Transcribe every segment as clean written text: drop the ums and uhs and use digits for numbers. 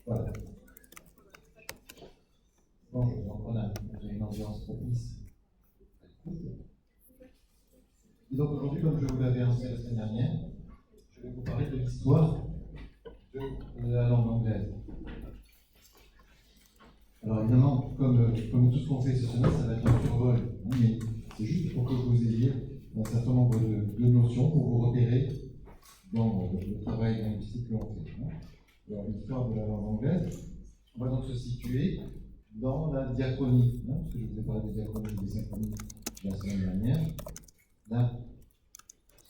Voilà. Bon, on a une ambiance propice. Et donc aujourd'hui, comme je vous l'avais annoncé la semaine dernière, je vais vous parler de l'histoire de la langue anglaise. Alors évidemment, comme tout ce qu'on fait ce semestre, ça va être un survol, hein, mais c'est juste pour que vous ayez un certain nombre de notions pour vous repérer dans le travail linguistique que l'on fait. Hein. Alors l'histoire de la langue anglaise, on va donc se situer dans la diachronie, hein, parce que je vous ai parlé de diachronie et des synchronies la semaine dernière. Là,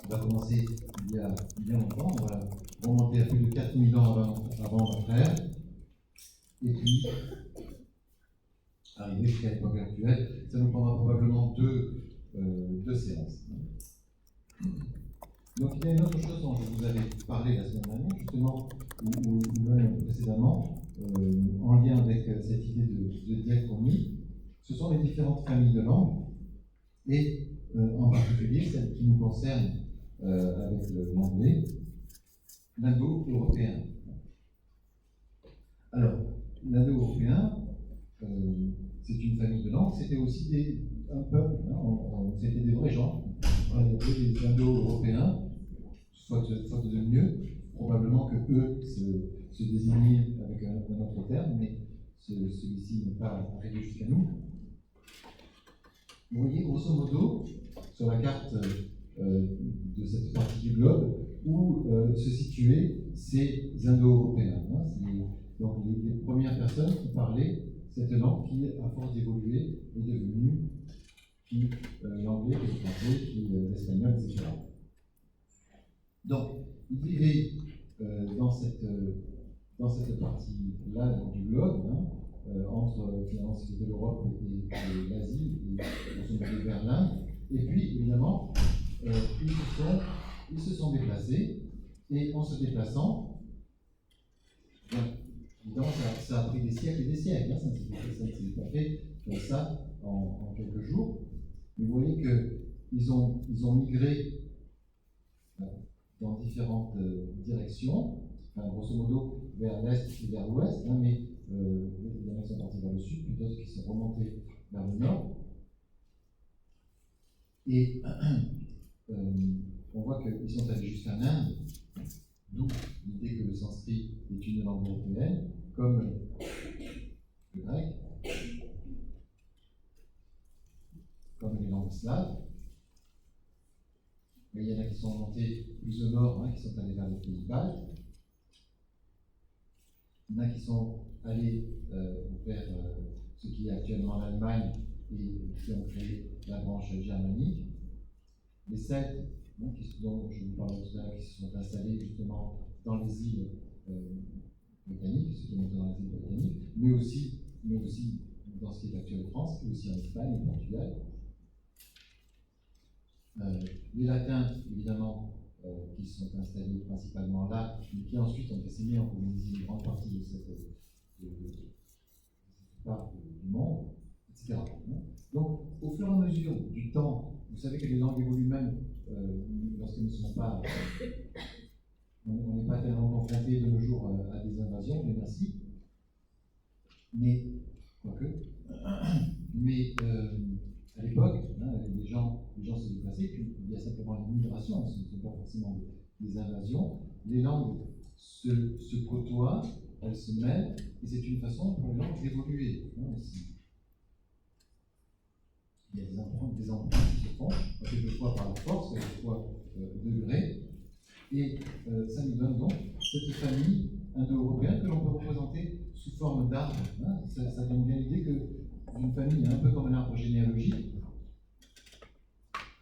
on va commencer il y a bien longtemps, on va remonter à plus de 4000 ans avant notre ère, et puis arriver jusqu'à l'époque actuelle. Ça nous prendra probablement deux séances. Donc il y a une autre chose dont je vous avais parlé la semaine dernière, justement, ou même précédemment, en lien avec cette idée de diachronie. Ce sont les différentes familles de langues, et en particulier celles qui nous concernent avec l'anglais, l'indo-européen. Alors, l'indo-européen, c'est une famille de langues, c'était aussi un peuple, hein, c'était des vrais gens. Il y avait des indo-européens, soit de mieux, probablement que eux se désignaient avec un autre terme, mais celui-ci n'est pas arrivé jusqu'à nous. Vous voyez, grosso modo, sur la carte de cette partie du globe, où se situaient ces indo-européens. Hein, donc les premières personnes qui parlaient cette langue qui, à force d'évoluer, est devenue puis l'anglais, puis le français, puis l'espagnol, etc. Donc, ils vivaient dans cette partie-là du globe, hein, entre finalement ce qui était l'Europe et l'Asie, et vers l'Inde. Et puis, évidemment, ils se sont déplacés, et en se déplaçant, évidemment, ça a pris des siècles et des siècles, hein, ça ne s'est pas fait comme ça en quelques jours. Mais vous voyez qu'ils ont migré dans différentes directions, enfin, grosso modo vers l'est et vers l'ouest, hein, mais il y en a qui sont partis vers le sud, puis d'autres qui sont remontés vers le nord. Et on voit qu'ils sont allés jusqu'en Inde, d'où l'idée que le sanskrit est une langue européenne, comme le grec, comme les langues slaves. Mais il y en a qui sont montés plus au nord, hein, qui sont allés vers les pays baltes. Il y en a qui sont allés vers ce qui est actuellement l'Allemagne et qui ont créé la branche germanique. Les Celtes, dont je vous parlais tout à l'heure, qui se sont installés justement dans les îles britanniques, ceux qui sont dans les îles britanniques, mais aussi dans ce qui est l'actuelle France, et aussi en Espagne et au Portugal. Les Latins, évidemment, qui se sont installés principalement là, mais qui ensuite ont essayé en Polynésie une grande partie de cette part du monde, etc. Donc, au fur et à mesure du temps, vous savez que les langues évoluent même lorsqu'elles ne sont pas. On n'est pas tellement confronté de nos jours à des invasions, mais merci. Mais, quoique. Mais à l'époque, hein, les gens se déplaçaient, puis il y a simplement les migrations, ce ne sont pas forcément des invasions. Les langues se côtoient, elles se mêlent, et c'est une façon pour les langues d'évoluer, hein, aussi. Il y a des empreintes qui se font, quelquefois par la force, quelquefois de gré, et ça nous donne donc cette famille indo-européenne que l'on peut représenter sous forme d'arbre. Hein. Ça donne bien l'idée d'une famille un peu comme un arbre généalogique.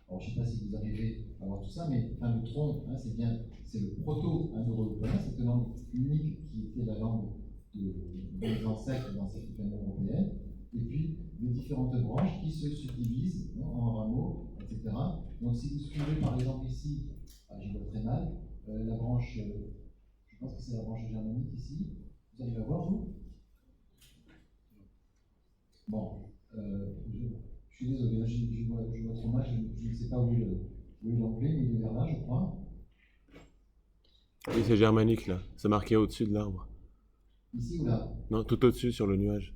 Alors je ne sais pas si vous arrivez à voir tout ça, mais enfin, le tronc, hein, c'est le proto-indo-européen, c'est une langue unique qui était la langue des ancêtres dans cette famille européenne, et puis les différentes branches qui se subdivisent, hein, en rameaux, etc. Donc si vous suivez par exemple ici, je vois très mal, la branche, je pense que c'est la branche germanique ici, vous arrivez à voir vous? Bon, je suis désolé, je vois trop mal, je ne sais pas où est l'anglais, mais il est vers là, je crois. Oui, c'est germanique, là. C'est marqué au-dessus de l'arbre. Ici ou là? Non, tout au-dessus, sur le nuage.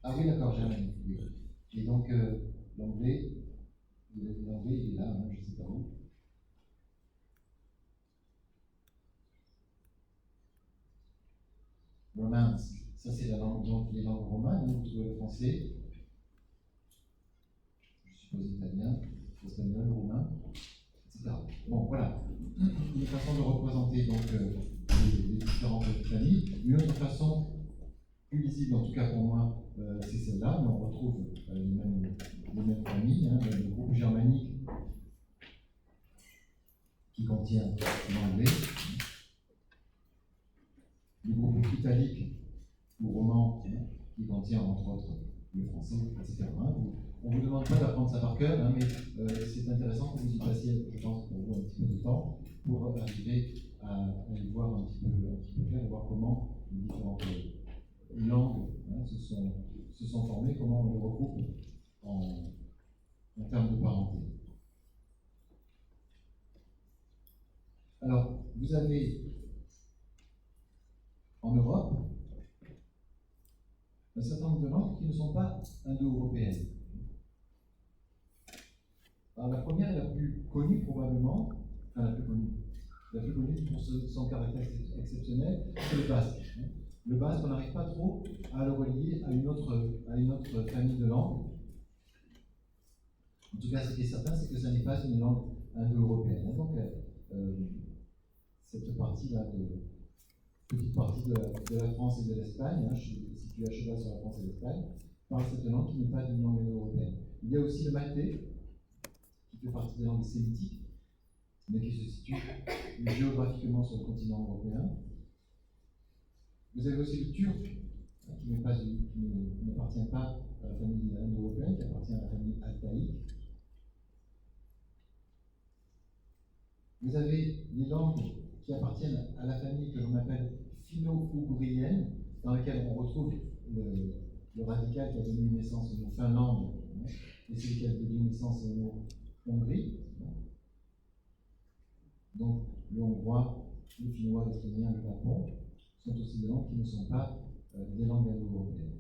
Ah oui, d'accord, germanique. Oui. Et donc, l'anglais, l'anglais, il est là, hein, je ne sais pas où. Romance, ça c'est la langue, donc les langues romanes, hein, vous trouvez le français, je suppose italien, espagnol, roumain, etc. Bon, voilà, une façon de représenter donc les différentes familles. Une autre façon, plus lisible en tout cas pour moi, c'est celle-là, mais on retrouve les mêmes familles, hein, le groupe germanique qui contient l'anglais, le groupe italique ou roman qui contient entre autres le français, etc. On ne vous demande pas d'apprendre ça par cœur, hein, mais c'est intéressant que vous y passiez, je pense, pour vous un petit peu de temps pour arriver à y voir un petit peu clair et voir comment les différentes langues hein, se sont formées, comment on les regroupe en termes de parenté. Alors, vous avez en Europe un certain nombre de langues qui ne sont pas indo-européennes. Alors, la première et la plus connue probablement, enfin la plus connue pour son caractère exceptionnel, c'est le basque. Le basque, on n'arrive pas trop à le relier à une autre famille de langues. En tout cas, ce qui est certain, c'est que ça n'est pas une langue indo-européenne. Donc, cette partie-là, petite partie de la France et de l'Espagne, hein, située à cheval sur la France et l'Espagne, parle cette langue qui n'est pas une langue indo-européenne. Il y a aussi le maltais, qui fait partie des langues sémitiques, mais qui se situe géographiquement sur le continent européen. Vous avez aussi le turc, qui n'appartient pas à la famille indo-européenne, qui appartient à la famille altaïque. Vous avez les langues qui appartiennent à la famille que l'on appelle finno-ougrienne, dans laquelle on retrouve le radical qui a donné naissance au mot Finlande, et celui qui a donné naissance au mot Hongrie. Donc, le hongrois, le finnois, l'estonien, le japon sont aussi des langues qui ne sont pas des langues indo-européennes.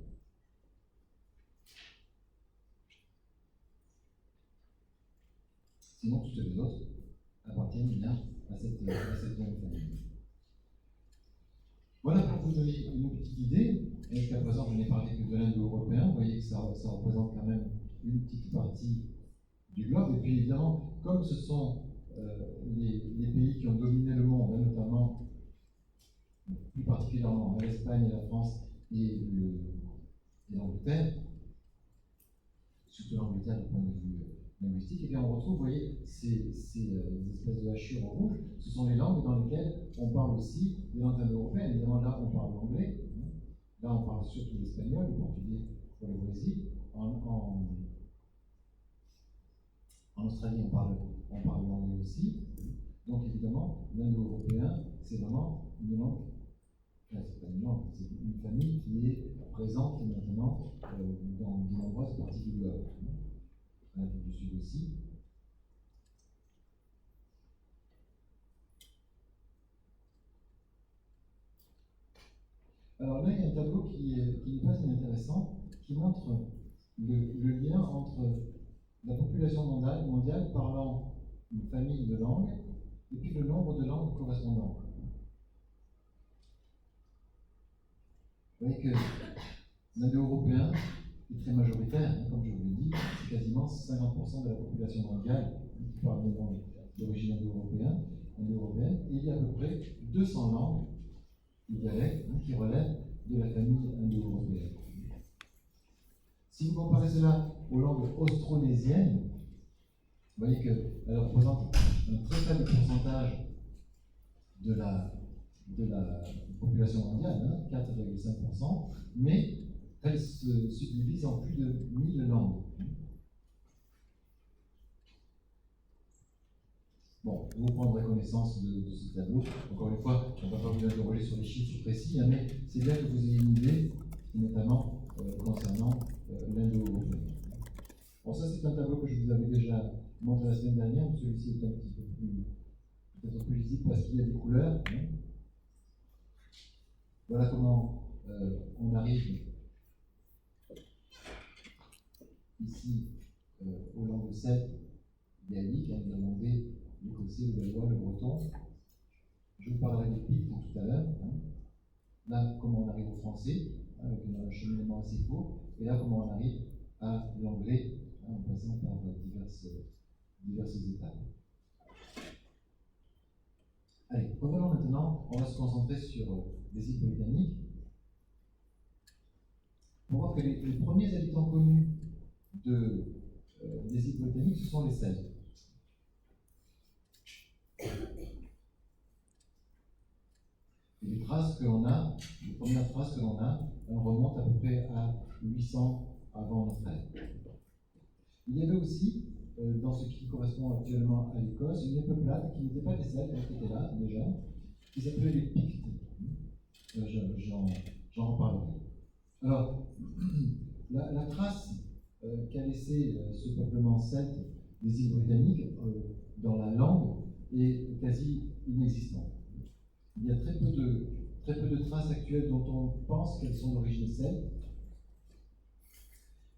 Sinon, toutes les autres appartiennent bien à cette même famille. Voilà pour vous donner une petite idée. Jusqu'à présent, je n'ai parlé que de l'indo-européen. Vous voyez que ça représente quand même une petite partie du globe. Et puis évidemment, comme ce sont les pays qui ont dominé le monde, hein, notamment, plus particulièrement l'Espagne et la France et l'Angleterre, surtout l'Angleterre du point de vue linguistique, et bien on retrouve, vous voyez, ces espèces de hachures en rouge, ce sont les langues dans lesquelles on parle aussi des langues indo-européennes. Évidemment, là, on parle l'anglais, là, on parle surtout l'espagnol, le portugais pour le Brésil. En Australie, on parle l'anglais aussi. Donc, évidemment, l'indo-européen, c'est vraiment une langue, c'est pas une langue, c'est une famille qui est présente maintenant dans de nombreuses parties du globe. L'Afrique du Sud aussi. Alors là, il y a un tableau qui n'est pas inintéressant, qui montre le lien entre la population mondiale parlant une famille de langues et puis le nombre de langues correspondantes. Vous voyez que l'indo-européen est très majoritaire, hein, comme je vous l'ai dit, c'est quasiment 50% de la population mondiale qui parle des langues d'origine indo-européenne, et il y a à peu près 200 langues et dialectes hein, qui relèvent de la famille indo-européenne. Si vous comparez cela aux langues austronésiennes, vous voyez qu'elles représentent un très faible pourcentage de la population mondiale, hein, 4,5%, mais elles se subdivisent en plus de 1000 langues. Bon, vous prendrez connaissance de ce tableau. Encore une fois, on ne va pas vous interroger sur les chiffres précis, hein, mais c'est bien que vous ayez une idée, notamment concernant l'indo-européen. Bon, ça c'est un tableau que je vous avais déjà montré la semaine dernière, celui-ci est un petit peu plus peut-être plus lisible parce qu'il y a des couleurs. Hein. Voilà comment on arrive ici aux langues celtes gaéliques, hein, l'irlandais, l'écossais, le gallois, le breton. Je vous parlerai des Pictes tout à l'heure. Hein. Là, comment on arrive au français, hein, avec un cheminement assez court, et là, comment on arrive à l'anglais, hein, en passant par diverses étapes. Allez, revenons maintenant, on va se concentrer sur les îles britanniques. Pour voir que les premiers habitants connus des îles britanniques, ce sont les Celtes. Et les traces que l'on a, les premières traces que l'on a, remontent à peu près à 800 avant notre ère. Il y avait aussi, dans ce qui correspond actuellement à l'Écosse, une peuplade qui n'était pas des Celtes, qui était là déjà, qui s'appelait les Pictes. J'en reparlerai. Alors, la trace qu'a laissé ce peuplement celte des îles britanniques dans la langue est quasi inexistante. Il y a très peu de traces actuelles dont on pense qu'elles sont d'origine celte,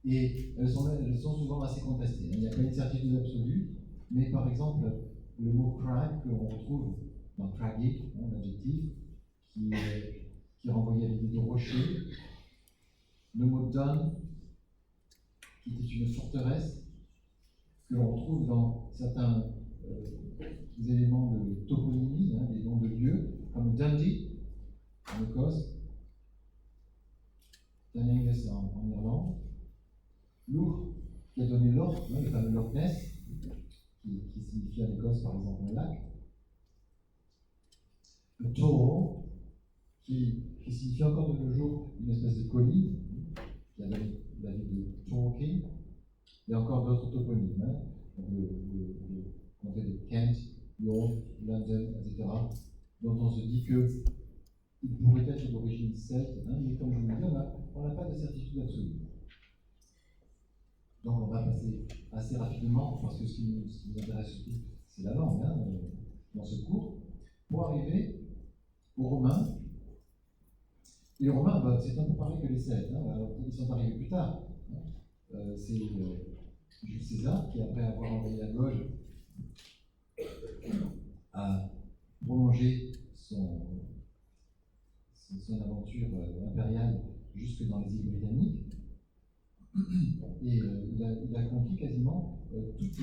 et elles sont souvent assez contestées. Il n'y a pas une certitude absolue, mais par exemple, le mot crag que l'on retrouve dans craggy, hein, l'adjectif, qui renvoyait à l'idée de rocher, le mot dun, qui était une forteresse, que l'on retrouve dans certains éléments de toponymie, hein, des noms de lieux, comme Dundee, en Écosse, Dungeness en Irlande, Lough, qui a donné Loch, hein, le fameux Loch Ness, qui signifie en Écosse par exemple un lac, le Tor, qui signifie encore de nos jours une espèce de colline, qui a donné la ville de Torquay, et encore d'autres toponymes, hein, le comté de Kent, York, London, etc., dont on se dit qu'il pourrait être d'origine celte, hein, mais comme je vous l'ai dit, on n'a pas de certitude absolue. Donc on va passer assez rapidement, parce que ce qui nous intéresse surtout, c'est la langue, hein, dans ce cours, pour arriver aux Romains. Et les Romains, c'est un peu pareil que les Celtes, hein, alors, ils sont arrivés plus tard. Hein. C'est Jules César qui, après avoir envoyé la Gaulle, a prolongé son aventure impériale jusque dans les îles britanniques. Et il a conquis quasiment toutes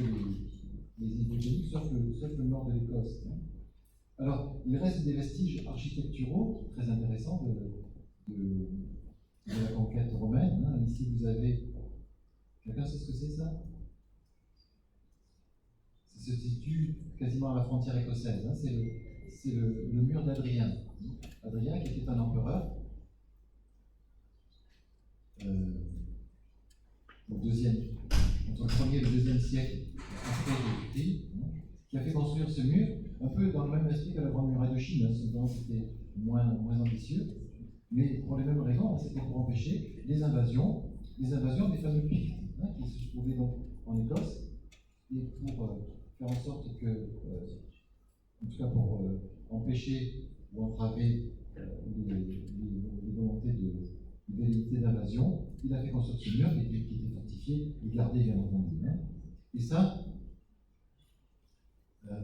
les îles britanniques, sauf le nord de l'Écosse. Hein. Alors, il reste des vestiges architecturaux très intéressants de la conquête romaine. Hein. Ici, vous avez... Quelqu'un sait ce que c'est, ça? Ça se situe quasiment à la frontière écossaise. Hein. C'est le mur d'Adrien. Adrien, qui était un empereur, entre le 1er et le 2e siècle après Jésus-Christ, hein, qui a fait construire ce mur, un peu dans le même esprit que la Grande Muraille de Chine. Hein. Cependant, c'était moins ambitieux, mais pour les mêmes raisons, c'était pour empêcher les invasions des fameux Pictes, hein, qui se trouvaient donc en Écosse, et pour faire en sorte que, en tout cas pour empêcher ou entraver les volontés de velléité d'invasion, il a fait construire ce mur qui était fortifié et gardé bien entendu. Hein. Et ça,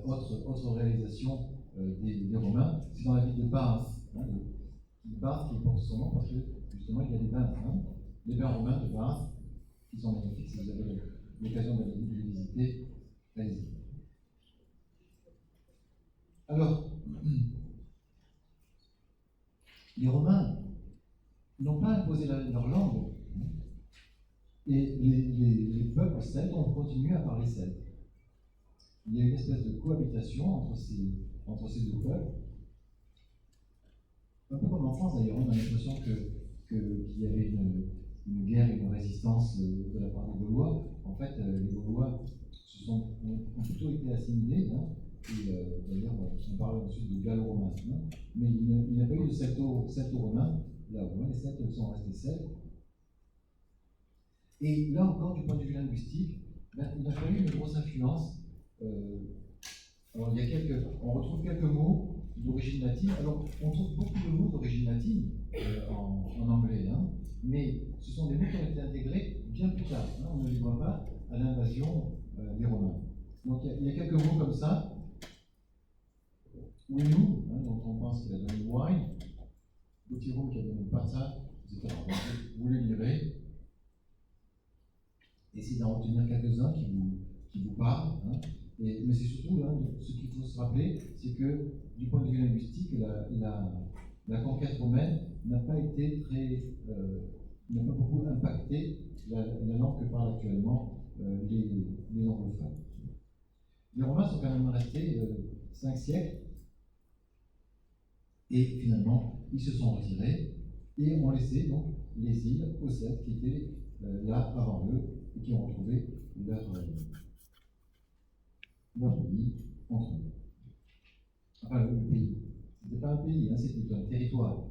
autre réalisation des Romains, c'est dans la ville de Bath. Hein, Bath qui porte son nom parce que justement il y a des bains. Hein. Les bains romains de Bath, qui sont magnifiques, si vous avez l'occasion de les visiter, allez-y. Alors, les Romains n'ont pas imposé leur langue, et les peuples celtes ont continué à parler celte. Il y a une espèce de cohabitation entre ces deux peuples, un peu comme en France d'ailleurs. On a l'impression qu'il y avait une guerre et une résistance de la part des Gaulois. En fait, les Gaulois ont plutôt été assimilés, hein, et d'ailleurs on parle ensuite de Gallo-Romains, hein, mais il n'y a pas eu de celto-romain là-haut. Hein, les Celtes sont restés celtes. Et là encore, du point de vue linguistique, il a fallu une grosse influence. Alors il y a on retrouve quelques mots d'origine latine. Alors, on trouve beaucoup de mots d'origine latine en anglais, hein, mais ce sont des mots qui ont été intégrés bien plus tard. Hein, on ne les voit pas à l'invasion des Romains. Donc, il y a quelques mots comme ça. Winu, hein, dont on pense qu'il a donné wine. Botirum qui a donné pata, etc. Donc, vous les lirez. Essayez d'en retenir quelques-uns qui vous parlent. Hein. Mais c'est surtout, hein, ce qu'il faut se rappeler, c'est que du point de vue linguistique, la conquête romaine n'a pas été n'a pas beaucoup impacté la langue que parlent actuellement les anglophones. Les Romains sont quand même restés 5 siècles, et finalement, ils se sont retirés et ont laissé donc les îles aux Celtes qui étaient là avant eux et qui ont retrouvé leur pays entre eux. Enfin, le pays. C'était pas un pays, hein, c'était un territoire.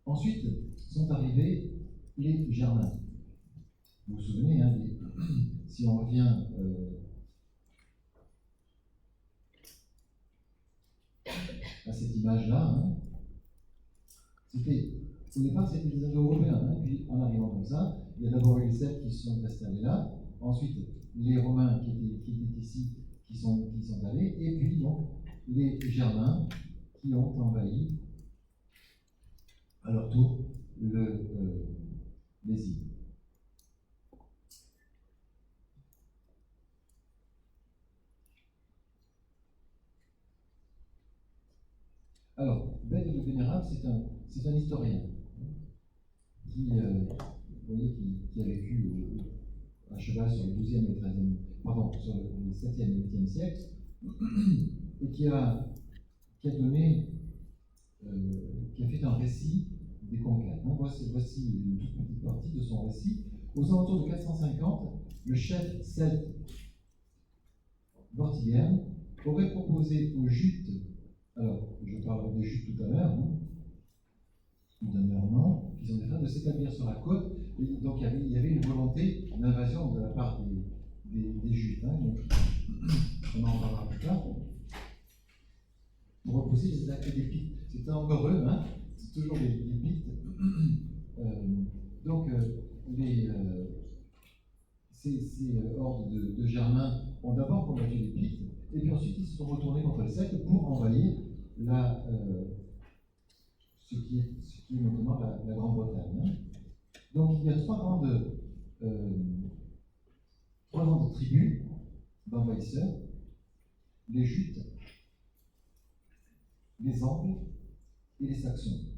Ensuite sont arrivés les Germains. Vous vous souvenez, hein, si on revient à cette image-là, hein, au départ c'était des Indo-Européens, hein, puis en arrivant comme ça, il y a d'abord eu les Celtes qui se sont installés là, ensuite les Romains qui étaient ici, qui sont allés, et puis donc les Germains qui ont envahi à leur tour les îles. Alors, Bède le Vénérable, c'est un historien qui a vécu à cheval sur le 12e et 13e, pardon, sur le 7e et 8e siècle, et qui a fait un récit des conquêtes. Hein. Voici une toute petite partie de son récit. Aux alentours de 450, le chef celte Vortigern aurait proposé aux Jutes, alors je parle des Jutes tout à l'heure, hein, qui donnent leur nom, qui sont des frères, de s'établir sur la côte. Et donc il y avait une volonté d'invasion de la part des Jutes. Hein, donc, on en parlera plus tard. Pour repousser les attaques des Pictes. C'était encore eux, hein, c'est toujours les Pictes. Donc ces hordes de Germains ont d'abord combattu les Pictes, et puis ensuite ils se sont retournés contre les Celtes pour envahir ce qui est maintenant la Grande-Bretagne. Hein. Donc il y a trois grandes tribus d'envahisseurs, les Jutes, les Angles et les Saxons.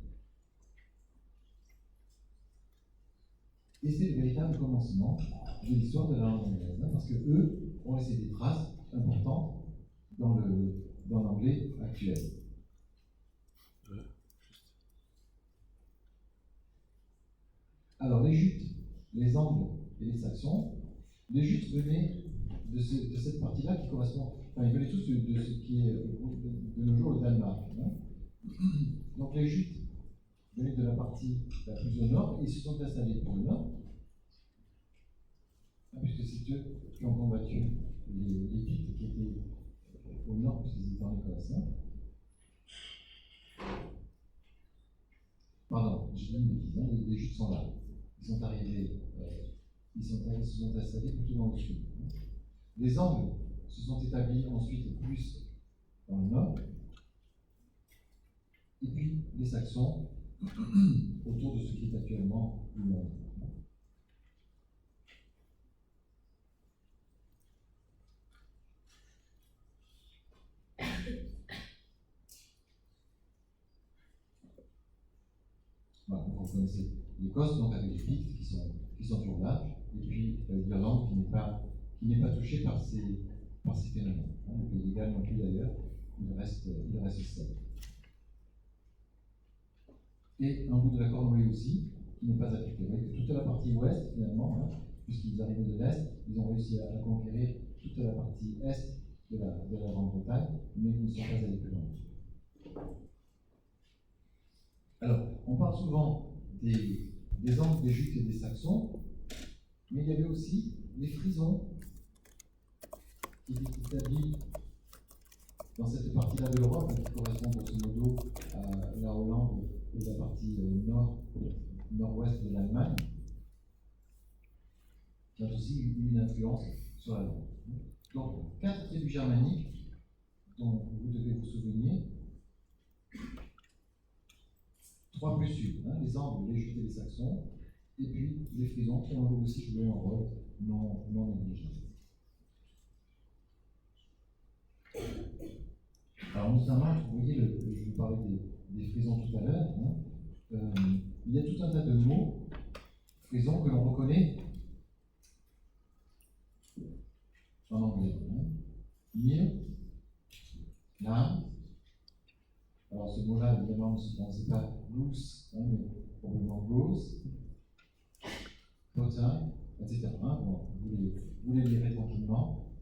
Et c'est le véritable commencement de l'histoire de la langue anglaise, hein, parce qu'eux ont laissé des traces importantes dans l'anglais actuel. Alors, les Jutes, les Angles et les Saxons, les Jutes venaient de cette partie-là qui correspond, enfin, ils venaient tous de ce qui est de nos jours le Danemark. Hein. Donc, les Jutes venaient de la partie la plus au nord et ils se sont installés pour le nord, puisque c'est eux qui ont combattu les Pictes qui étaient au nord, puisqu'ils étaient en Écosse. Hein. Pardon, j'ai dit une bêtise, hein, les Jutes sont là. Ils sont arrivés, ils se sont installés plutôt dans le sud. Les Angles se sont établis ensuite plus dans le nord, et puis les Saxons autour de ce qui est actuellement le monde. Voilà, vous connaissez l'Écosse, donc avec les Pictes qui sont toujours là, et puis l'Irlande qui n'est pas touchée par ces phénomènes. Hein, le Pays de Galles non plus d'ailleurs, il reste seul. Et un bout de la Cornouaille aussi, qui n'est pas affecté. Vous voyez que toute la partie ouest, finalement, hein, puisqu'ils arrivaient de l'est, ils ont réussi à conquérir toute la partie est de la Grande-Bretagne, mais ils ne sont pas allés plus loin. Alors, on parle souvent des Angles, des Jutes et des Saxons, mais il y avait aussi les frisons qui étaient établis dans cette partie-là de l'Europe, qui correspond grosso modo à la Hollande et la partie nord-ouest de l'Allemagne, qui a aussi eu une influence sur la langue. Donc, 4 tribus germaniques dont vous devez vous souvenir. 3 plus sud, les Angles, les Juifs et les Saxons, et puis les Frisons qui ont aussi joué un rôle non négligeable. Alors notamment, vous voyez, je vous parlais des Frisons tout à l'heure, il y a tout un tas de mots Frisons que l'on reconnaît en anglais. Mir, l'âme. Alors ce mot-là, évidemment, on ne sait pas loose, mais probablement gross, potin, etc. Bon, vous les lirez tranquillement.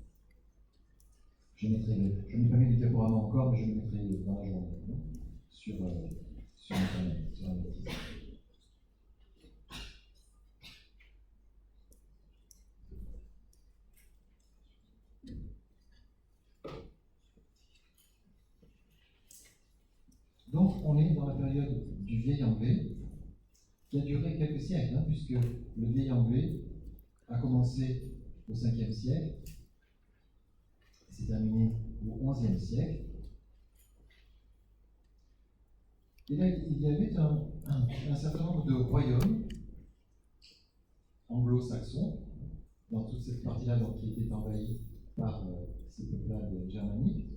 Je n'ai pas mis les diaporamas encore, mais je les mettrai dans la journée sur Internet, sur la notice. Donc, on est dans la période du vieil anglais, qui a duré quelques siècles, puisque le vieil anglais a commencé au 5e siècle, et s'est terminé au 11e siècle. Et là, il y avait un certain nombre de royaumes anglo-saxons, dans toute cette partie-là qui était envahie par ces peuplades germaniques.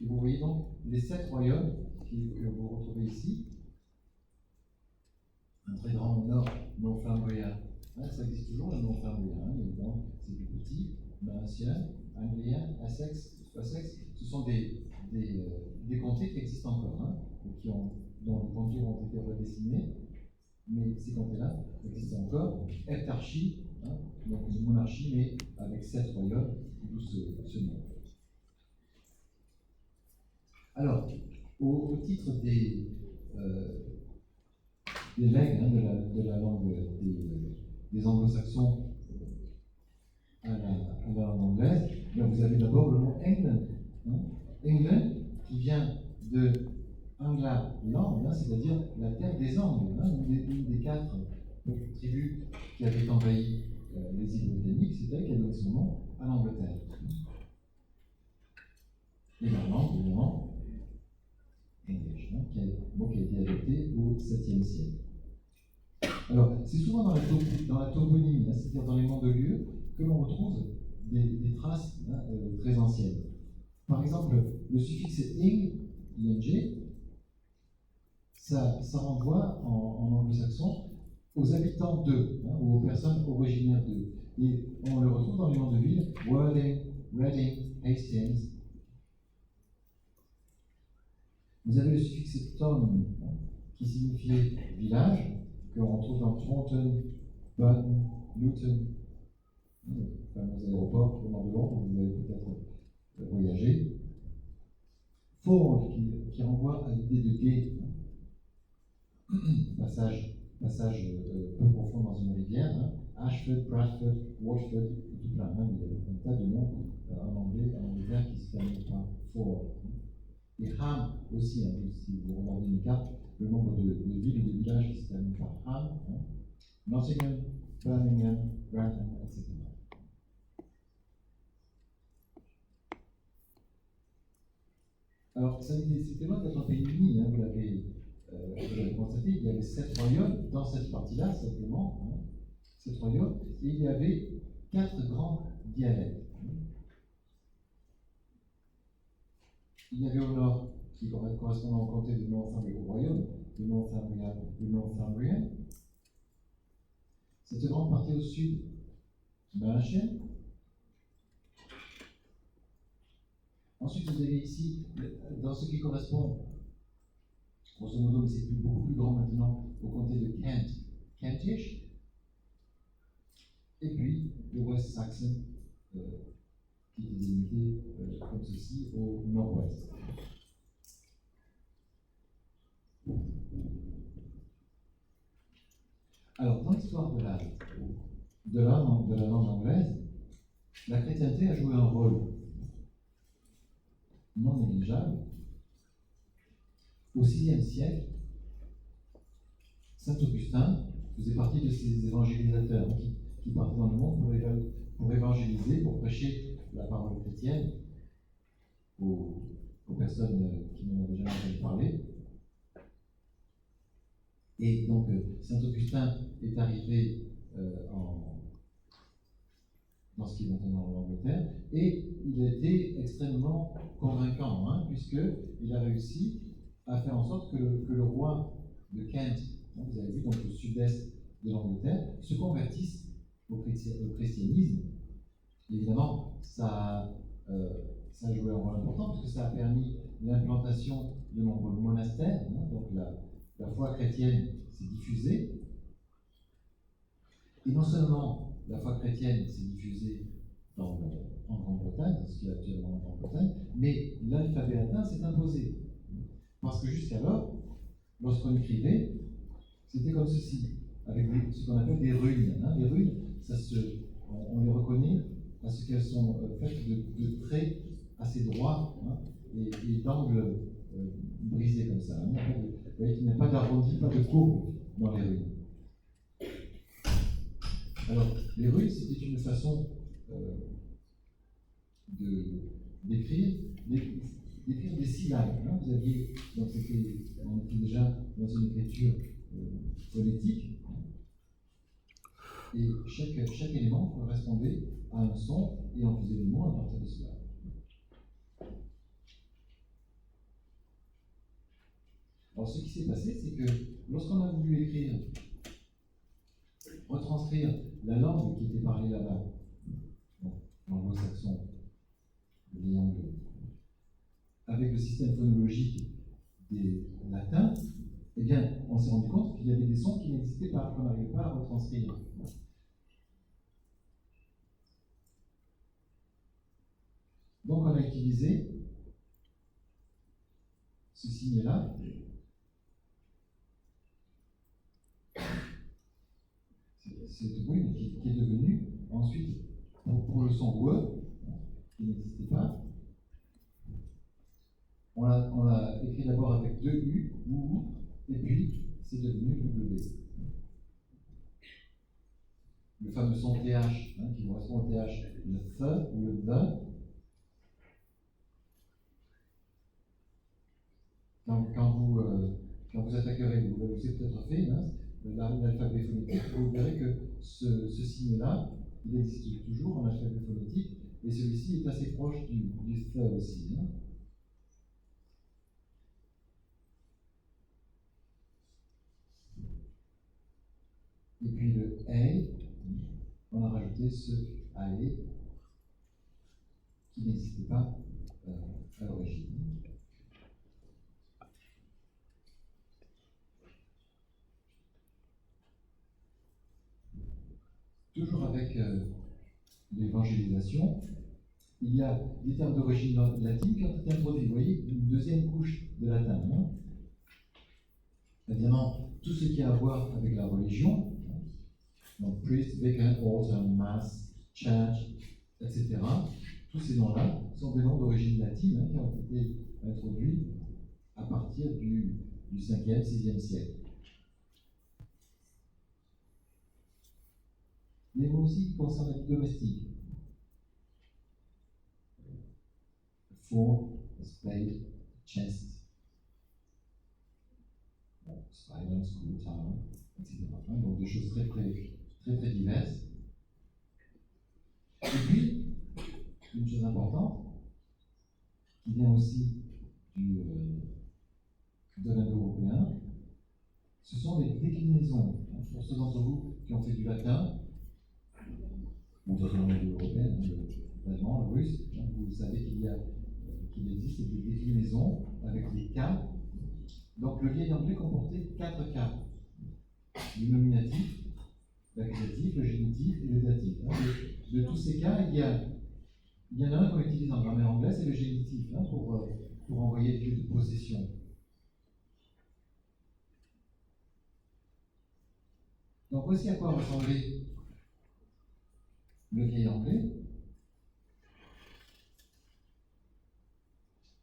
Et vous voyez donc les 7 royaumes que vous retrouvez ici. Un très grand au nord, Northumbria. Ça existe toujours, le Northumbria, évidemment, c'est plus petit. Mercia, Anglia, Essex, ce sont des comtés qui existent encore, dont les contours ont été redessinés, mais ces comtés-là existent encore. Heptarchie, donc une monarchie, mais avec 7 royaumes, d'où ce nom. Alors, au titre des legs de la langue des anglo-saxons à la langue anglaise, vous avez d'abord le mot England. England, qui vient de Angla Land, c'est-à-dire la terre des Angles, une des 4 tribus qui avaient envahi les îles britanniques, c'est elle qui a donné son nom à l'Angleterre. Et la langue, évidemment, English, qui a été adopté au 7e siècle. Alors, c'est souvent dans la toponymie, c'est-à-dire dans les noms de lieux, que l'on retrouve des traces très anciennes. Par exemple, le suffixe ing, ça renvoie en anglo-saxon aux habitants de, ou aux personnes originaires de. Et on le retrouve dans les noms de villes, Worthing, Reading, Hastings. Vous avez le suffixe town, qui signifiait village, que l'on retrouve dans Taunton, Burton, Luton, les fameux aéroports au nord de Londres, où vous avez peut-être voyagé. Ford, qui renvoie à l'idée de gué, passage peu profond dans une rivière. Ashford, Bradford, Watford, et tout plein. Il y a un tas de noms en Angleterre qui se terminent par Ford. Et Ham aussi, si vous regardez une carte, le nombre de villes ou de villages qui se terminent par Ham, Nottingham, Birmingham, Grantham, etc. Alors, c'était loin d'être un pays uni, vous l'avez constaté, il y avait 7 royaumes dans cette partie-là, simplement, 7 royaumes, et il y avait 4 grands dialectes. Il y avait au nord, qui correspondant au comté de Northumbria, au royaume de Northumbria. Cette grande partie au sud, Mercia. Ensuite, vous avez ici, dans ce qui correspond, grosso modo, mais c'est beaucoup plus grand maintenant, au comté de Kent, Kentish. Et puis, le West Saxon, qui est délimité comme ceci au nord-ouest. Alors, dans l'histoire de de la langue anglaise, la chrétienté a joué un rôle non négligeable. Au VIe siècle, saint Augustin faisait partie de ces évangélisateurs qui partaient dans le monde pour évangéliser, pour prêcher la parole chrétienne aux personnes qui n'en avaient jamais entendu parler. Et donc, saint Augustin est arrivé dans ce qui est maintenant l'Angleterre, et il a été extrêmement convaincant, puisqu'il a réussi à faire en sorte que le roi de Kent, vous avez vu, donc au sud-est de l'Angleterre, se convertisse au christianisme. Évidemment, ça a joué un rôle important, parce que ça a permis l'implantation de nombreux monastères, donc la foi chrétienne s'est diffusée. Et non seulement la foi chrétienne s'est diffusée en Grande-Bretagne, ce qui est actuellement en Grande-Bretagne, mais l'alphabet latin s'est imposé. Parce que jusqu'alors, lorsqu'on écrivait, c'était comme ceci, avec ce qu'on appelle des runes. Les runes, on les reconnaît parce qu'elles sont faites de traits assez droits et d'angles brisés comme ça. Vous voyez qu'il n'y a pas d'arrondi, pas de courbe dans les runes. Alors, les runes, c'était une façon d'écrire des syllabes. Vous aviez, donc on était déjà dans une écriture phonétique, et chaque élément correspondait à un son, et on faisait des mots à partir de cela. Alors, ce qui s'est passé, c'est que lorsqu'on a voulu écrire, retranscrire la langue qui était parlée là-bas, l'anglo-saxon, le vieil anglais, avec le système phonologique des latins, eh bien, on s'est rendu compte qu'il y avait des sons qui n'existaient pas, qu'on n'arrivait pas à retranscrire. Donc, on a utilisé ce signe-là. Cette rune qui est devenue ensuite, pour le son WE, qui n'existait pas, on l'a écrit d'abord avec deux U, ou, et puis c'est devenu W. Le fameux son TH, qui correspond au TH, le TH ou le TH. Quand vous attaquerez, vous l'avez peut-être fait, l'alphabet phonétique, vous verrez que ce signe-là, il existe toujours en alphabet phonétique, et celui-ci est assez proche du TH aussi. Et puis le A, on a rajouté ce AE qui n'existait pas à l'origine. Toujours avec l'évangélisation, il y a des termes d'origine latine qui ont été introduits. Vous voyez, une deuxième couche de latin. Évidemment, tout ce qui a à voir avec la religion, donc priest, vicar, altar, mass, church, etc., tous ces noms-là sont des noms d'origine latine qui ont été introduits à partir du 5e, 6e siècle. Mais aussi qui concernent la vie domestique. Fork, spade, chest, spider, screw, tower, etc. Donc des choses très diverses. Et puis, une chose importante, qui vient aussi de l'indo-européen, ce sont les déclinaisons. Pour ceux d'entre vous qui ont fait du latin, ou d'autres langues indo-européennes, l'allemand, le russe, vous savez qu'il existe des déclinaisons avec des cas. Donc le vieil anglais comportait 4 cas. Le nominatif, l'accusatif, le génitif et le datif. De tous ces cas, il y en a un qu'on utilise en grammaire anglaise, c'est le génitif, pour envoyer lieu de possession. Donc voici à quoi ressemblait le vieil anglais,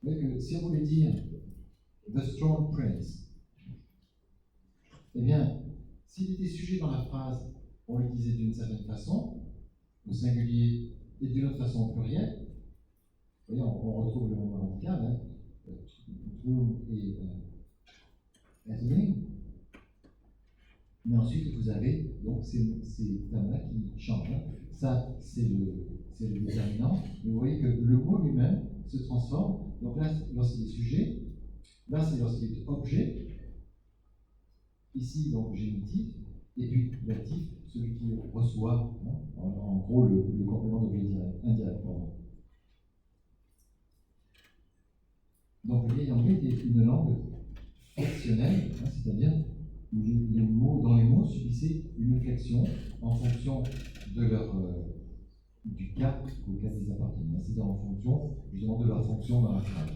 vous voyez que si on voulait dire The Strong Prince, eh bien, s'il était sujet dans la phrase, on le disait d'une certaine façon, au singulier, et d'une autre façon au pluriel. Vous voyez, on retrouve le même radical, hein, Troom et Ethling. Mais ensuite, vous avez donc ces termes-là qui changent. Hein. Ça, c'est le déterminant. Mais vous voyez que le mot lui-même se transforme. Donc là, lorsqu'il est sujet, là, c'est lorsqu'il est objet. Ici, donc, génitif. Et puis, l'actif, celui qui reçoit, hein, en gros, le complément d'objet indirect. Pardon. Donc, le vieil anglais était une langue flexionnelle, hein, c'est-à-dire où les mots, dans les mots subissaient une flexion en fonction de leur, du cas auquel ils appartiennent, hein, c'est-à-dire en fonction justement de leur fonction dans la phrase.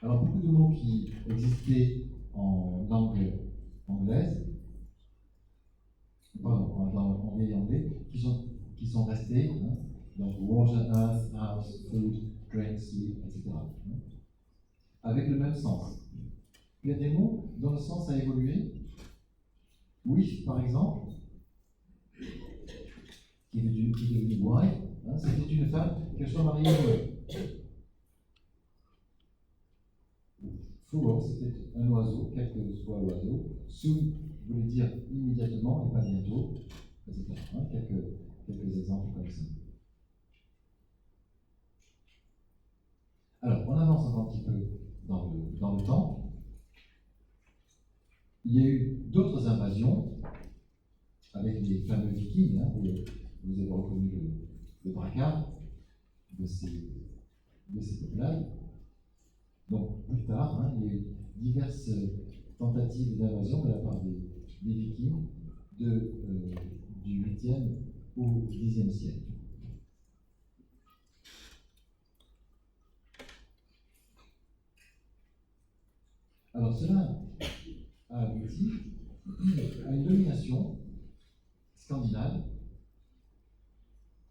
Alors, beaucoup de mots qui existaient en langue anglaise, pardon, en vieil anglais, qui sont restés, hein, donc water, earth, house, food, drink, sleep, etc. Hein, avec le même sens. Il y a des mots dont le sens a évolué. Wife, par exemple, qui est devenue wife, hein, c'était une femme, qu'elle soit mariée ou non. Four, c'était un oiseau, quel que soit l'oiseau. Soon voulait dire immédiatement et pas bientôt, etc. Hein, quelques exemples comme ça. Alors, on avance encore un petit peu dans le temps. Il y a eu d'autres invasions avec les fameux Vikings. Hein, vous avez reconnu le dracard de ces peuplades. Donc, plus tard, hein, il y a eu diverses tentatives d'invasion de la part des Vikings du 8e au 10e siècle. Alors, cela a abouti à une domination scandinave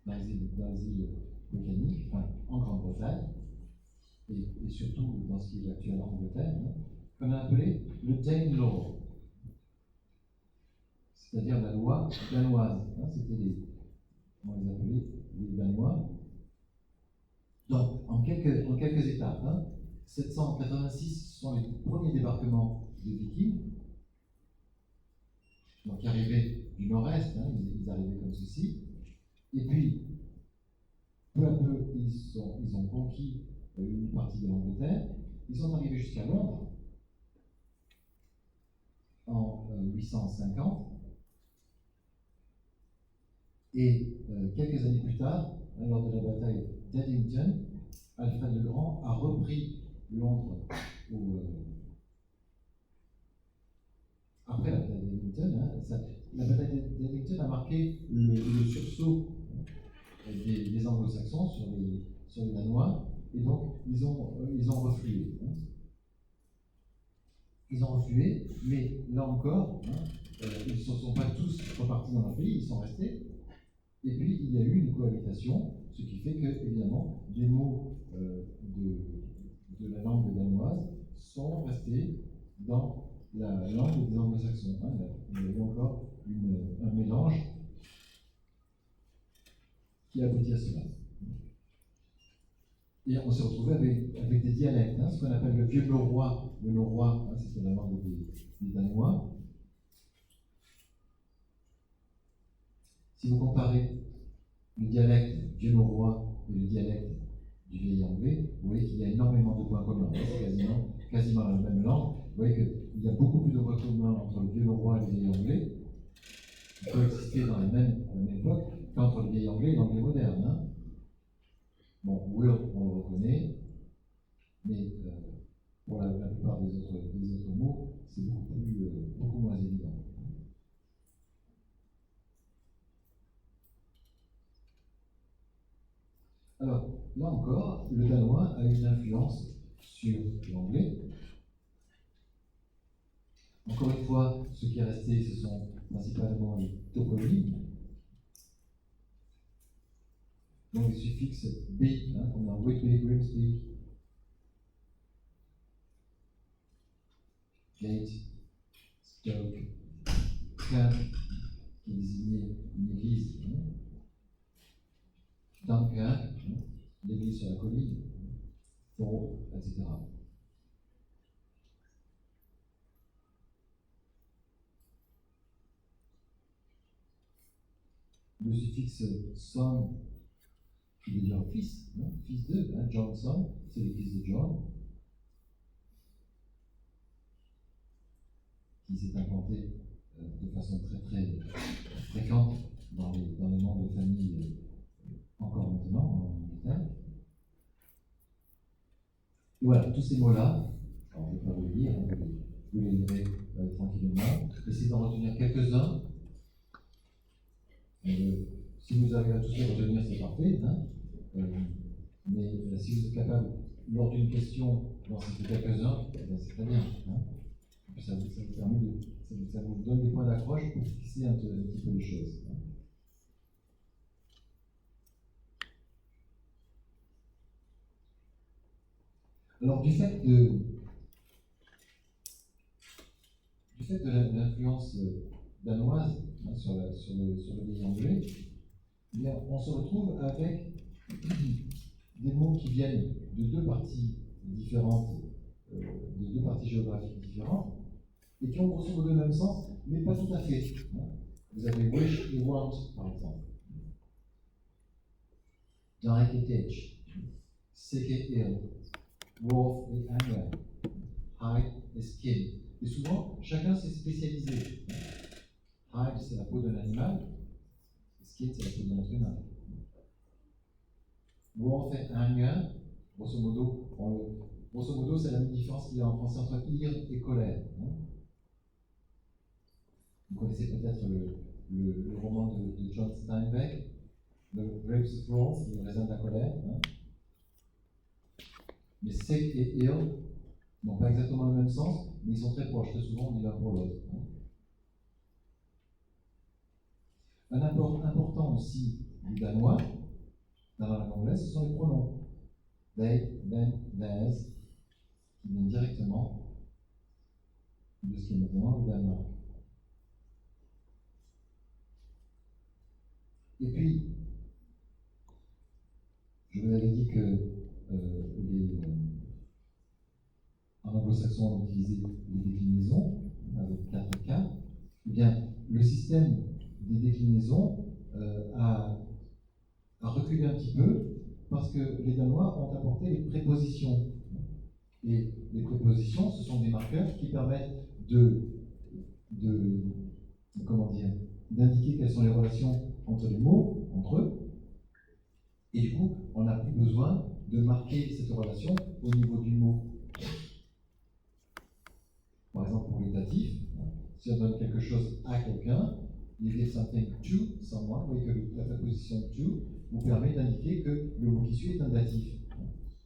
dans les îles britanniques, enfin, en Grande-Bretagne, et surtout dans ce qui est l'actuelle Angleterre, hein, qu'on a appelé le Danelaw, c'est-à-dire la loi danoise. Hein, c'était comment les appelait, les Danois. Donc, en quelques étapes, hein, 786 sont les premiers débarquements de Vikings, donc qui arrivaient du nord-est, hein, ils arrivaient comme ceci, et puis peu à peu ils ont conquis une partie de l'Angleterre, ils sont arrivés jusqu'à Londres en 850, et quelques années plus tard, lors de la bataille d'Eddington, Alfred le Grand a repris Londres après la bataille d'Eddington. Hein, la bataille d'Eddington a marqué le sursaut des Anglo-Saxons sur les Danois, et donc ils ont reflué. Hein. Ils ont reflué, mais là encore, hein, ils ne sont pas tous repartis dans leur pays, ils sont restés. Et puis il y a eu une cohabitation, ce qui fait que, évidemment, des mots de la langue danoise sont restés dans la langue des Anglo-Saxons. Hein. Il y a eu encore un mélange qui aboutit à cela. Et on s'est retrouvé avec des dialectes, hein, ce qu'on appelle le vieux norrois. Le norrois, hein, c'était la langue des Danois. Si vous comparez le dialecte vieux norrois et le dialecte du vieil anglais, vous voyez qu'il y a énormément de points communs. C'est quasiment la même langue. Vous voyez qu'il y a beaucoup plus de points communs entre le vieux norrois et le vieil anglais, qui coexistaient à la même époque, qu'entre le vieil anglais et l'anglais moderne. Hein. Bon, Will, on le reconnaît, mais pour la plupart des autres mots, c'est beaucoup moins évident. Alors, là encore, le danois a une influence sur l'anglais. Encore une fois, ce qui est resté, ce sont principalement les suffixes B, comme dans Whitby, Grimsby, Gate, Stoke, Camp, qui désignait une église, Dunkirk, l'église sur la colline, Ford, etc. Le suffixe son, qui veut dire fils, fils de, Johnson, c'est le fils de John, qui s'est implanté de façon très très fréquente dans les noms de famille encore maintenant en Angleterre. Et voilà, tous ces mots-là, alors je ne vais pas vous les lire, vous les lirez tranquillement. Essayez d'en retenir quelques-uns. Si vous arrivez à tous les retenir, c'est parfait. Mais si vous êtes capable, lors d'une question, d'en citer quelques-uns, c'est très bien. Ça vous permet ça vous donne des points d'accroche pour fixer un petit peu les choses. Alors, du fait de l'influence danoise sur le vieil anglais, eh bien, on se retrouve avec des mots qui viennent de deux parties différentes, de deux parties géographiques différentes, et qui ont grosso modo le même sens, mais pas tout à fait. Vous avez wish et want, par exemple. Dark et tech, sick et ill, wrath et anger, hide et skin. Et souvent, chacun s'est spécialisé. Hide, c'est la peau d'un animal, skin, c'est la peau d'un être humain. Wrath et anger, grosso modo, c'est la même différence qu'il y a en français entre ire et colère. Vous connaissez peut-être le roman de John Steinbeck, The Grapes of Wrath, le raisin de la colère. Mais sick et ill n'ont pas exactement le même sens, mais ils sont très proches. Très souvent, on dit l'un pour l'autre. Un apport important aussi du danois dans la langue anglaise, ce sont les pronoms. They, them, theirs, qui viennent directement de ce qui est maintenant le Danemark. Et puis, je vous avais dit que en anglo-saxon, on utilisait les déclinaisons avec 4 cas. Eh bien, le système des déclinaisons a reculé un petit peu parce que les Danois ont apporté les prépositions. Et les prépositions, ce sont des marqueurs qui permettent d'indiquer quelles sont les relations entre les mots, entre eux. Et du coup, on n'a plus besoin de marquer cette relation au niveau du mot. Par exemple, pour les datifs, si on donne quelque chose à quelqu'un, you give something to someone, vous voyez que la préposition to vous permet d'indiquer que le mot qui suit est un datif.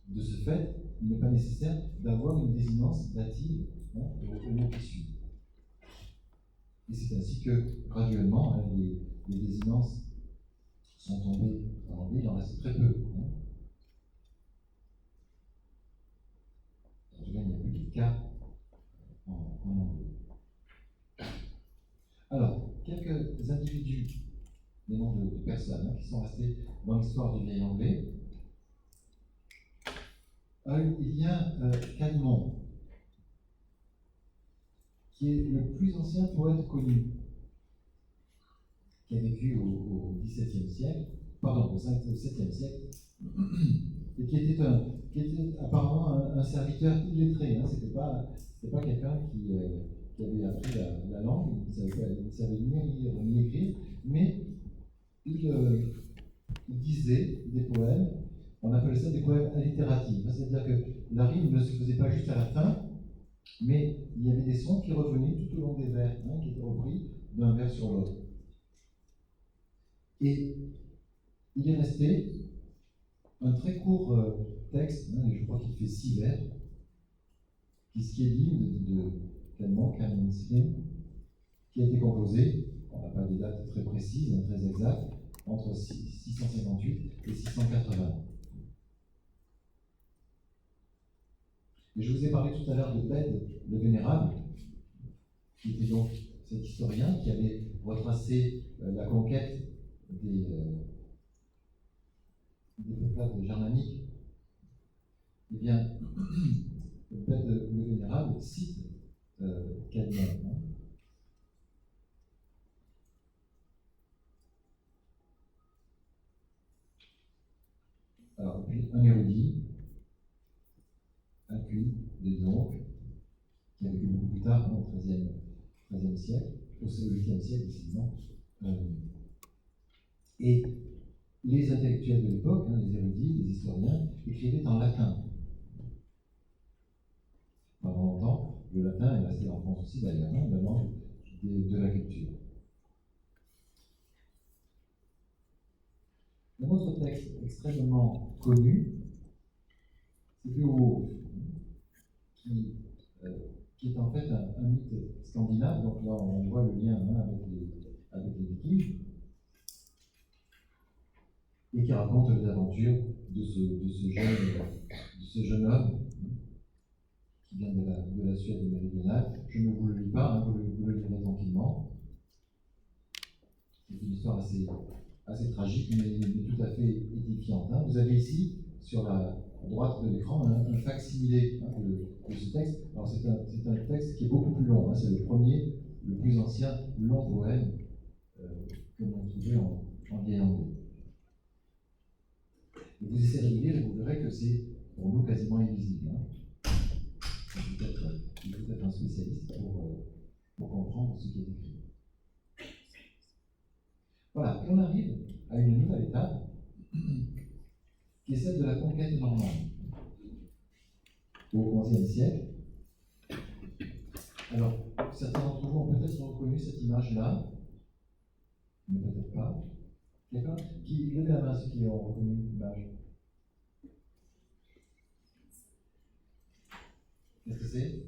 De ce fait, il n'est pas nécessaire d'avoir une désinence dative au mot qui suit. Et c'est ainsi que, graduellement, les désinences sont tombées en anglais, il en reste très peu. En tout cas, il n'y a plus de cas en anglais. Alors, quelques individus, des noms de personnes qui sont restés dans l'histoire du vieil anglais. Il y a Calmont, qui est le plus ancien poète connu, qui a vécu au XVIIe siècle, pardon, au VIIe siècle, et qui était apparemment un serviteur illettré. C'était pas quelqu'un qui avait appris la langue, il ne savait ni lire ni écrire, mais il disait des poèmes, on appelait ça des poèmes allitératifs, c'est-à-dire que la rime ne se faisait pas juste à la fin, mais il y avait des sons qui revenaient tout au long des vers, qui étaient repris d'un vers sur l'autre. Et il est resté un très court texte, je crois qu'il fait 6 vers, qui est l'hymne de Calmont, Calmont's Hymn, qui a été composé, on n'a pas des dates très précises, très exactes, entre 658 et 680. Et je vous ai parlé tout à l'heure de Bède le Vénérable, qui était donc cet historien qui avait retracé la conquête des peuplades germaniques. Eh bien, Bède le Vénérable cite Calvin. Alors, puis un érudit, un cuit de Lyon, qui a vécu beaucoup plus tard, au XIIIe siècle, au VIIIe siècle, décidément. Et les intellectuels de l'époque, les érudits, les historiens, écrivaient en latin. Pendant longtemps, le latin est resté en France aussi d'ailleurs, la langue de la culture. Un autre texte extrêmement connu, c'est Beowulf, qui est en fait un mythe scandinave. Donc là, on voit le lien avec les Vikings, et qui raconte les aventures de ce jeune homme qui vient de la Suède méridionale. Je ne vous le lis pas, vous le lirez tranquillement. C'est une histoire assez tragique, mais tout à fait édifiante. Vous avez ici, sur la droite de l'écran, un fac-similé de ce texte. Alors c'est un texte qui est beaucoup plus long. C'est le premier, le plus ancien long poème que l'on trouvait en vieil anglais. Et vous essayerez de lire et vous verrez que c'est pour nous quasiment illisible. Il faut être un spécialiste pour comprendre ce qui est écrit. Voilà, et on arrive à une nouvelle étape qui est celle de la conquête normande. Au XIe siècle. Alors, certains d'entre vous ont peut-être reconnu cette image-là, mais peut-être pas. D'accord? Qui levez la main ceux qui ont reconnu l'image? Qu'est-ce que c'est?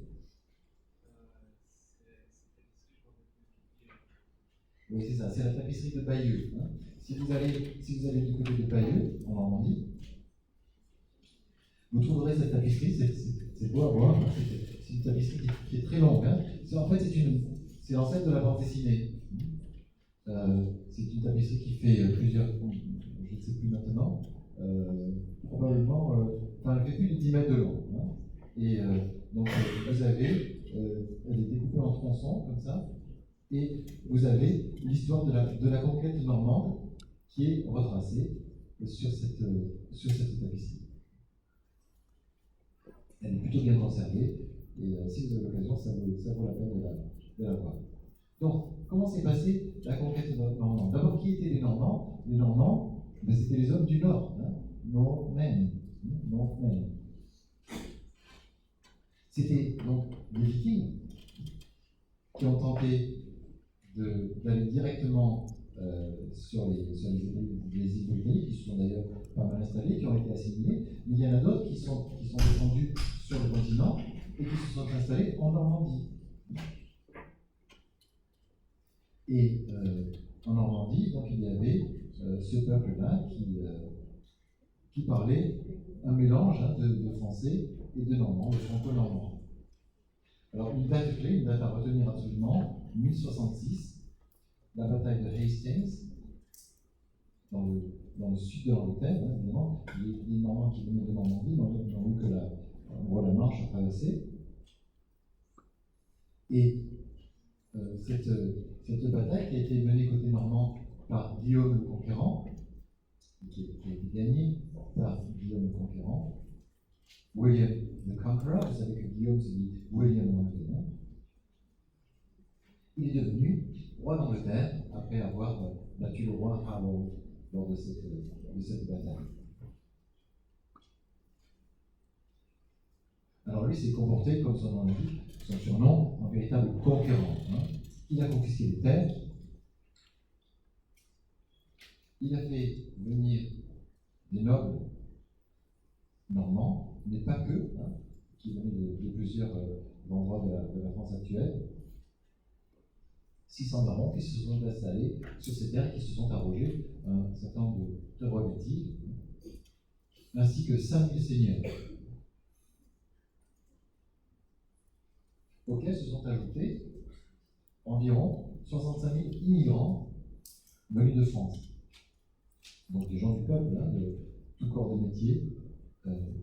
Oui, c'est ça, c'est la tapisserie de Bayeux. Si vous allez du côté de Bayeux, en Normandie, vous trouverez cette tapisserie, c'est beau à voir, c'est une tapisserie qui est très longue. En fait, c'est l'ancêtre de la bande dessinée. C'est une tapisserie qui fait plusieurs, je ne sais plus maintenant, probablement, elle fait plus de 10 mètres de long. Et donc, vous avez, elle est découpée en tronçons, comme ça, et vous avez l'histoire de la conquête normande qui est retracée sur cette tapisserie. Elle est plutôt bien conservée, et si vous avez l'occasion, ça vaut la peine de la voir. Donc, comment s'est passée la conquête normande? D'abord, qui étaient les Normands? Les Normands, c'était les hommes du Nord, Northmen. C'était donc les Vikings qui ont tenté d'aller directement sur les îles britanniques, qui se sont d'ailleurs pas mal installées, qui ont été assimilées, mais il y en a d'autres qui sont descendus sur le continent et qui se sont installés en Normandie. Et en Normandie, donc, il y avait ce peuple-là qui parlait un mélange de français et de normand, de franco-normand. Alors, une date clé, une date à retenir absolument, 1066, la bataille de Hastings, dans le sud de l'Angleterre, évidemment. Les Normands qui venaient de Normandie n'ont eu que la marche à traverser. Et cette bataille qui a été menée côté normand par Guillaume le Conquérant, qui a été gagnée par Guillaume le Conquérant, William the Conqueror, vous savez que Guillaume se dit William en anglais. Il est devenu roi d'Angleterre après avoir battu le roi Harold lors de cette bataille. Alors lui s'est comporté, comme son nom l'indique, son surnom, en véritable conquérant. Il a confisqué les terres, il a fait venir des nobles normands, mais pas que, qui venaient de plusieurs endroits de la France actuelle. 600 barons qui se sont installés sur ces terres, qui se sont arrogés un certain nombre de prérogatives, ainsi que 5000 seigneurs, auxquels se sont ajoutés environ 65 000 immigrants venus de France. Donc des gens du peuple, hein, de tout corps de métier,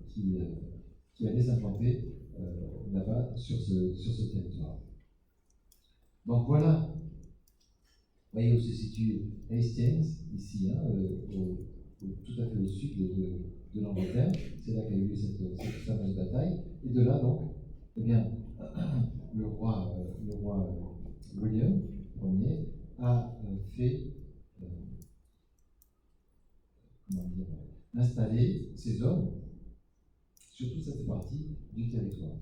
qui allaient s'implanter là-bas sur ce territoire. Donc voilà, vous voyez où se situe Hastings, ici, hein, tout à fait au sud de l'Angleterre. C'est là qu'a eu lieu cette fameuse bataille. Et de là, donc, eh bien, le roi William Ier a fait installer ses hommes sur toute cette partie du territoire.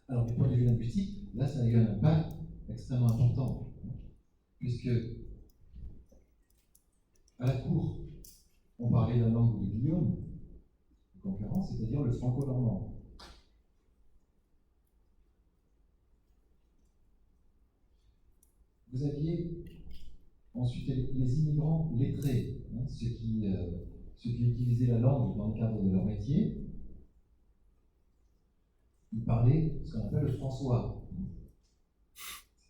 Alors, du point de vue linguistique, là, ça a eu un impact extrêmement important, puisque à la cour, on parlait la langue de Guillaume, le conquérant, c'est-à-dire le franco-normand. Vous aviez ensuite les immigrants lettrés, hein, ceux qui utilisaient la langue dans le cadre de leur métier. Ils parlaient ce qu'on appelle le François,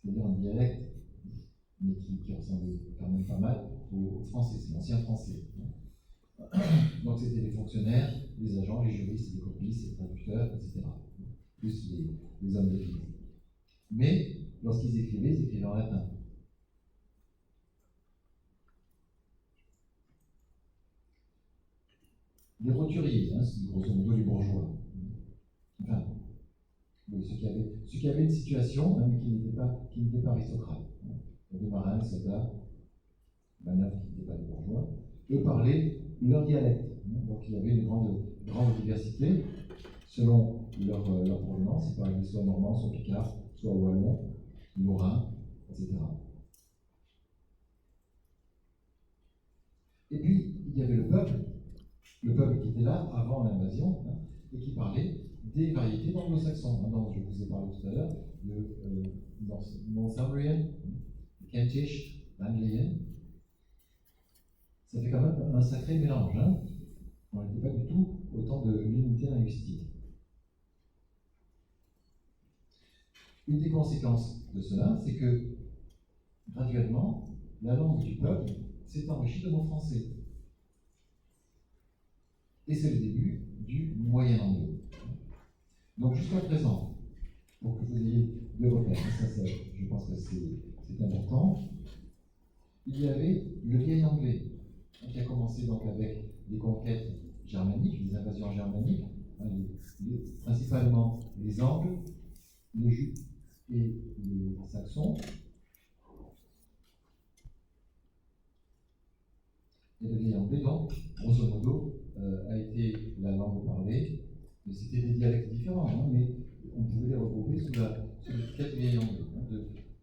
c'est-à-dire un dialecte, mais qui ressemblait quand même pas mal au français, c'est l'ancien français. Donc c'était les fonctionnaires, les agents, les juristes, les copistes, les traducteurs, etc. Plus les hommes d'église. Mais lorsqu'ils écrivaient, ils écrivaient en latin. Les roturiers, hein, c'est grosso modo les bourgeois. Enfin, oui, ceux qui avaient une situation, hein, mais qui n'étaient pas aristocrates. Il y avait marins, soldats, manœuvres qui n'étaient pas des bourgeois. Eux parlaient leur dialecte. Donc il y avait une grande diversité selon leur provenance. Ils parlaient soit normand, soit picard, soit wallon, lorrain, etc. Et puis, il y avait le peuple qui était là avant l'invasion, hein, et qui parlait des variétés d'anglo-saxons, hein, dont je vous ai parlé tout à l'heure, le Northumbrian, le Kentish, l'Anglian. Ça fait quand même un sacré mélange. Hein. On n'était pas du tout au temps de l'unité linguistique. Une des conséquences de cela, c'est que graduellement, la langue du peuple s'est enrichie de mots français. Et c'est le début du moyen anglais. Donc jusqu'à présent, pour que vous ayez des repères, je pense que c'est important, il y avait le vieil anglais, qui a commencé donc avec les conquêtes germaniques, les invasions germaniques, hein, principalement les Angles, les Juifs et les Saxons. Et le vieil anglais, donc, grosso modo, a été la langue parlée, mais c'était des dialectes différents, hein, mais on pouvait les regrouper sous l'étiquette vieil anglais, hein,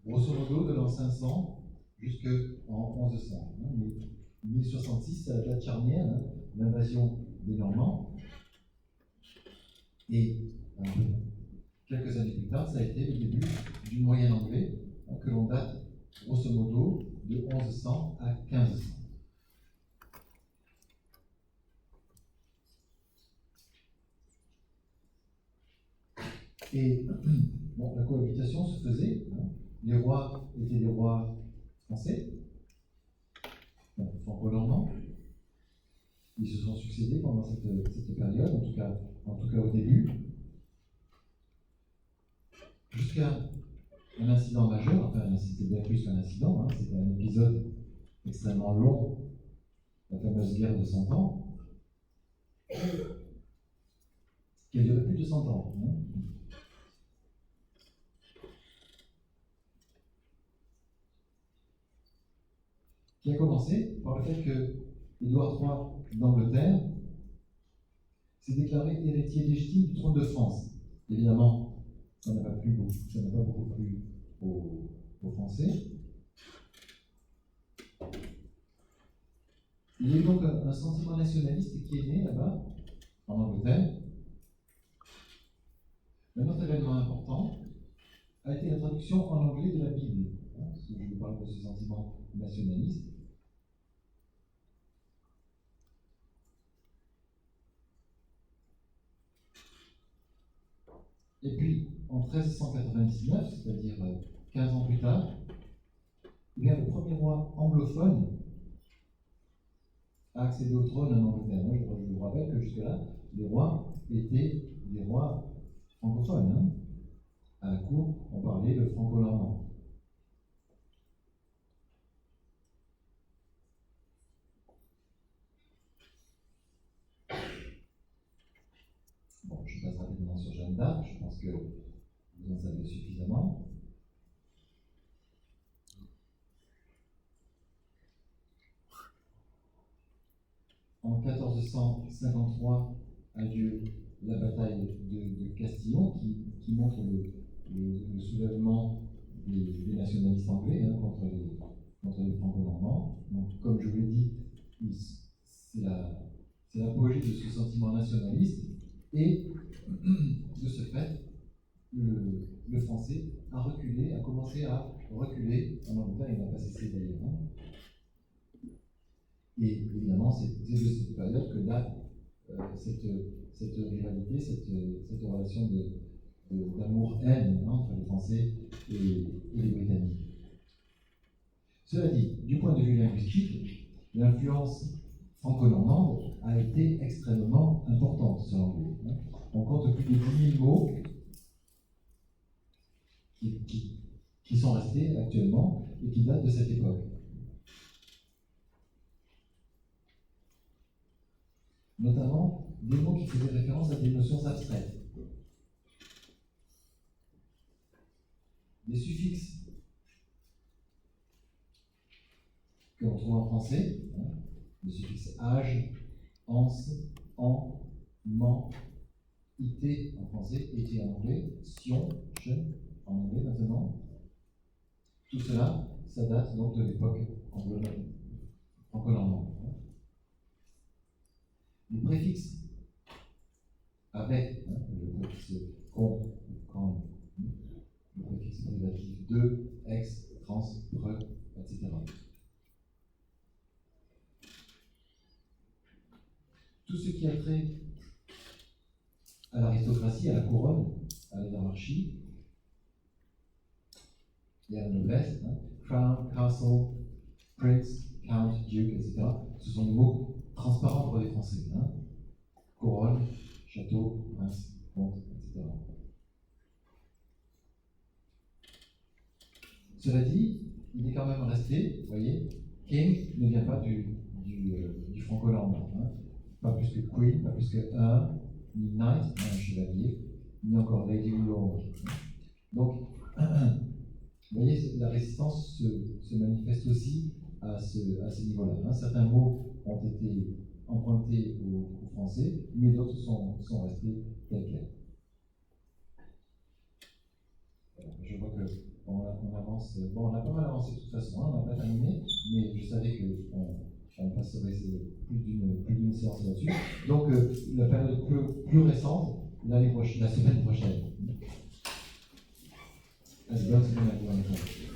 grosso modo de l'an 500 jusqu'en 1100. Hein, mais 1066, c'est la date charnière, hein, l'invasion des Normands, et quelques années plus tard, ça a été le début du moyen anglais, hein, que l'on date grosso modo de 1100 à 1500. Et bon, la cohabitation se faisait. Hein. Les rois étaient des rois français, franco-normands. Ils se sont succédés pendant cette période, en tout cas au début, jusqu'à un incident majeur, enfin c'était bien plus qu'un incident, hein, c'était un épisode extrêmement long, la fameuse guerre de 100 ans, qui a duré plus de 100 ans. Hein. Qui a commencé par le fait que Édouard III d'Angleterre s'est déclaré héritier légitime du trône de France. Évidemment, ça n'a pas beaucoup plu aux Français. Il y a eu donc un sentiment nationaliste qui est né là-bas, en Angleterre. Un autre événement important a été la traduction en anglais de la Bible. Parce que je vous parle de ce sentiment nationaliste. Et puis, en 1399, c'est-à-dire 15 ans plus tard, eh bien, le premier roi anglophone a accédé au trône en Angleterre. Je vous rappelle que jusque-là, les rois étaient des rois francophones. Hein. À la cour, on parlait le franco-normand. Bon, je passe rapidement sur Jeanne d'Arc, je pense que vous en savez suffisamment. En 1453 a lieu la bataille de Castillon, qui montre le soulèvement des nationalistes anglais hein, contre les franco-normands. Donc, comme je vous l'ai dit, c'est l'apogée de ce sentiment nationaliste, et de ce fait, le français a commencé à reculer en Angleterre, il n'a pas cessé d'ailleurs. Hein. Et évidemment, c'est de cette période que date cette rivalité, cette relation d'amour-haine entre les Français et les Britanniques. Cela dit, du point de vue linguistique, l'influence franco-normande a été extrêmement importante sur l'anglais. On compte plus de 10 000 mots qui sont restés actuellement et qui datent de cette époque. Notamment des mots qui faisaient référence à des notions abstraites. Des suffixes que l'on trouve en français, hein, le suffixe age, ans, en, ment, it en français, été en anglais, sion, chen en anglais maintenant. Tout cela, ça date donc de l'époque franco-normande. Les préfixes avec le préfixe con, quand, le préfixe privatif de, ex, trans, pre, etc. Tout ce qui a trait à l'aristocratie, à la couronne, à la hiérarchie et à la noblesse, hein, crown, castle, prince, count, duke, etc. Ce sont des mots transparents pour les Français. Hein. Couronne, château, prince, comte, etc. Cela dit, il est quand même resté, vous voyez, king ne vient pas du franco-normand. Hein. Pas plus que queen, pas plus que un, ni knight, un chevalier, ni encore lady ou lord. Donc, vous voyez, la résistance se manifeste aussi à ce niveau-là. Hein. Certains mots ont été empruntés aux Français, mais d'autres sont restés tels quels. Voilà, je vois qu'on avance. Bon, on a pas mal avancé de toute façon, hein, on n'a pas terminé, mais je savais qu'on passerait plus d'une séance là-dessus. Donc, la période plus récente, la semaine prochaine. Bonne semaine à vous.